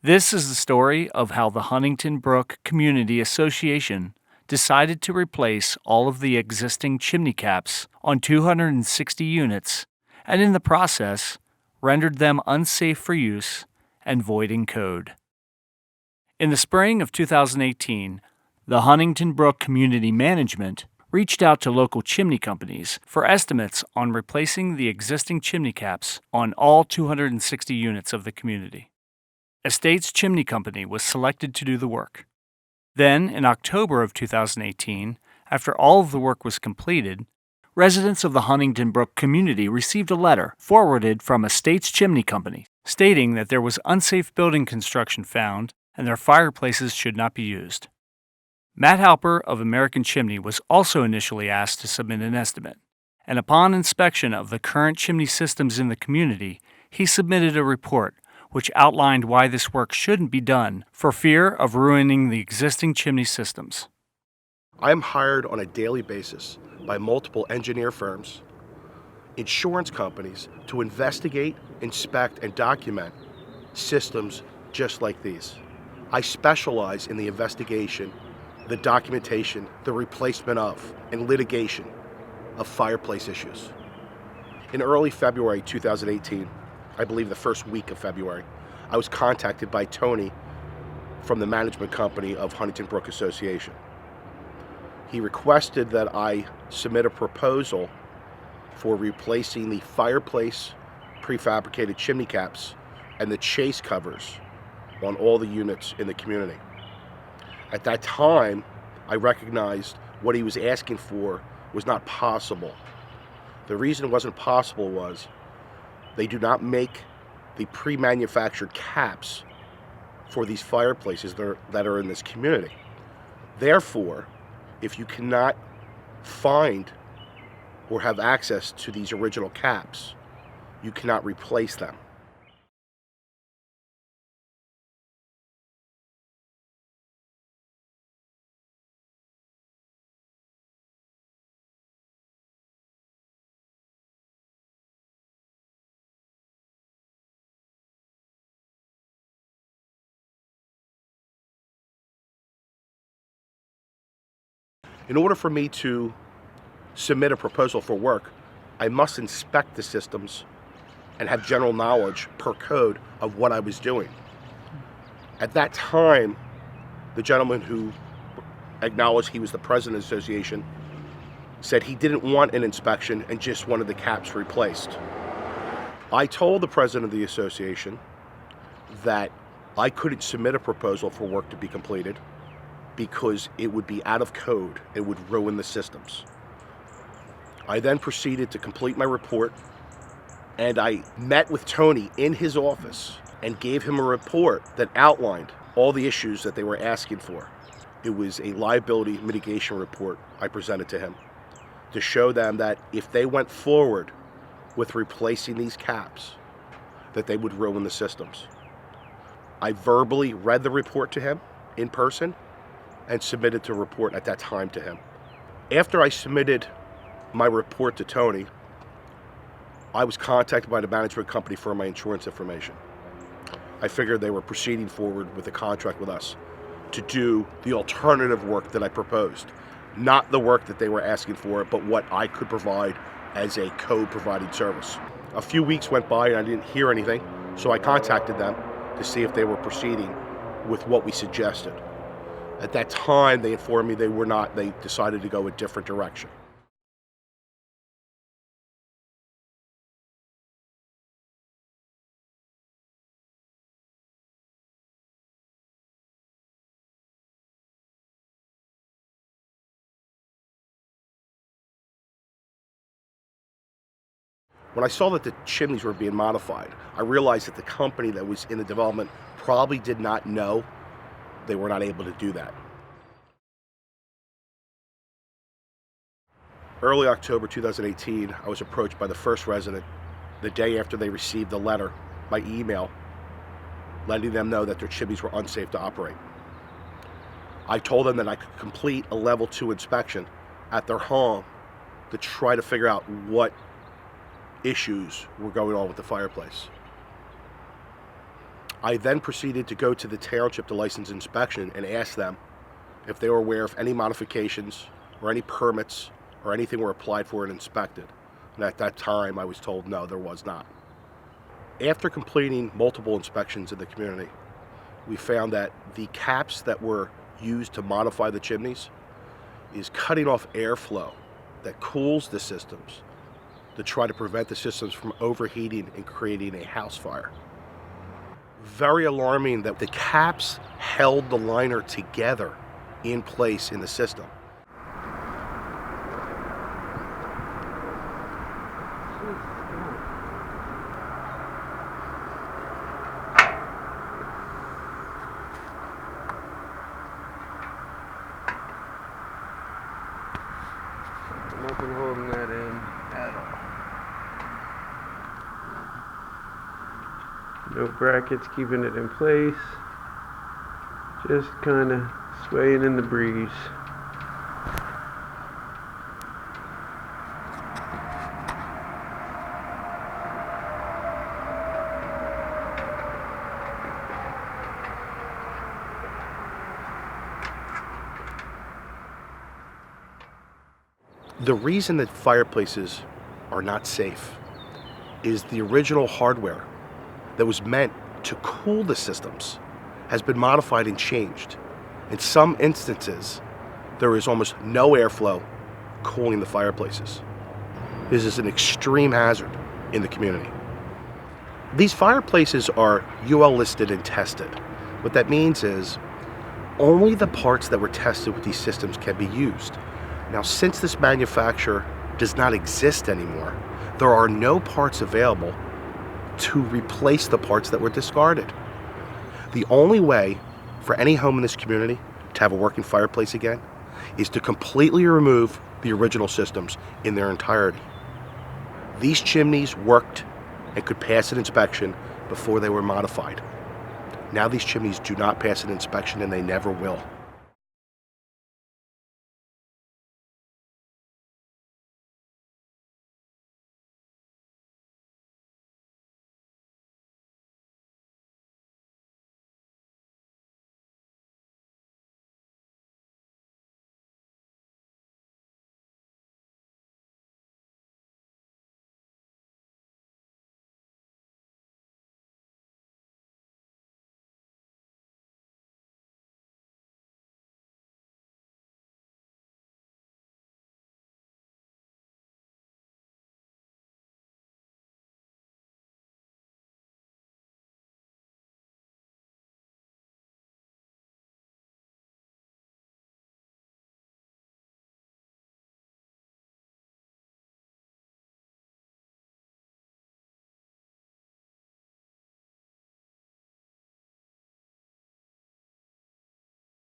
This is the story of how the Huntingdon Brook Community Association decided to replace all of the existing chimney caps on 260 units and in the process rendered them unsafe for use and voiding code. In the spring of 2018, the Huntingdon Brook Community Management reached out to local chimney companies for estimates on replacing the existing chimney caps on all 260 units of the community. Estates Chimney Company was selected to do the work. Then, in October of 2018, after all of the work was completed, residents of the Huntingdon Brook community received a letter forwarded from Estates Chimney Company stating that there was unsafe building construction found and their fireplaces should not be used. Matt Halper of American Chimney was also initially asked to submit an estimate, and upon inspection of the current chimney systems in the community, he submitted a report which outlined why this work shouldn't be done for fear of ruining the existing chimney systems. I am hired on a daily basis by multiple engineer firms, insurance companies to investigate, inspect, and document systems just like these. I specialize in the investigation, the documentation, the replacement of, and litigation of fireplace issues. In early February 2018, I believe the first week of February, I was contacted by Tony from the management company of Huntingdon Brook Association. He requested that I submit a proposal for replacing the fireplace prefabricated chimney caps and the chase covers on all the units in the community. At that time, I recognized what he was asking for was not possible. The reason it wasn't possible was they do not make the pre-manufactured caps for these fireplaces that are in this community. Therefore, if you cannot find or have access to these original caps, you cannot replace them. In order for me to submit a proposal for work, I must inspect the systems and have general knowledge per code of what I was doing. At that time, the gentleman who acknowledged he was the president of the association said he didn't want an inspection and just wanted the caps replaced. I told the president of the association that I couldn't submit a proposal for work to be completed because it would be out of code. It would ruin the systems. I then proceeded to complete my report, and I met with Tony in his office and gave him a report that outlined all the issues that they were asking for. It was a liability mitigation report I presented to him to show them that if they went forward with replacing these caps, that they would ruin the systems. I verbally read the report to him in person and submitted the report at that time to him. After I submitted my report to Tony, I was contacted by the management company for my insurance information. I figured they were proceeding forward with a contract with us to do the alternative work that I proposed. Not the work that they were asking for, but what I could provide as a code-providing service. A few weeks went by and I didn't hear anything, so I contacted them to see if they were proceeding with what we suggested. At that time, they informed me they were not. They decided to go a different direction. When I saw that the chimneys were being modified, I realized that the company that was in the development probably did not know they were not able to do that. Early October 2018, I was approached by the first resident the day after they received the letter by email letting them know that their chimneys were unsafe to operate. I told them that I could complete a level 2 inspection at their home to try to figure out what issues were going on with the fireplace. I then proceeded to go to the township to license inspection and ask them if they were aware of any modifications or any permits or anything were applied for and inspected. And at that time, I was told no, there was not. After completing multiple inspections in the community, we found that the caps that were used to modify the chimneys is cutting off airflow that cools the systems to try to prevent the systems from overheating and creating a house fire. Very alarming that the caps held the liner together in place in the system. Nothing holding that in at all. No brackets keeping it in place. Just kind of swaying in the breeze. The reason that fireplaces are not safe is the original hardware that was meant to cool the systems has been modified and changed. In some instances, there is almost no airflow cooling the fireplaces. This is an extreme hazard in the community. These fireplaces are UL listed and tested. What that means is only the parts that were tested with these systems can be used. Now, since this manufacturer does not exist anymore, there are no parts available to replace the parts that were discarded. The only way for any home in this community to have a working fireplace again is to completely remove the original systems in their entirety. These chimneys worked and could pass an inspection before they were modified. Now these chimneys do not pass an inspection and they never will.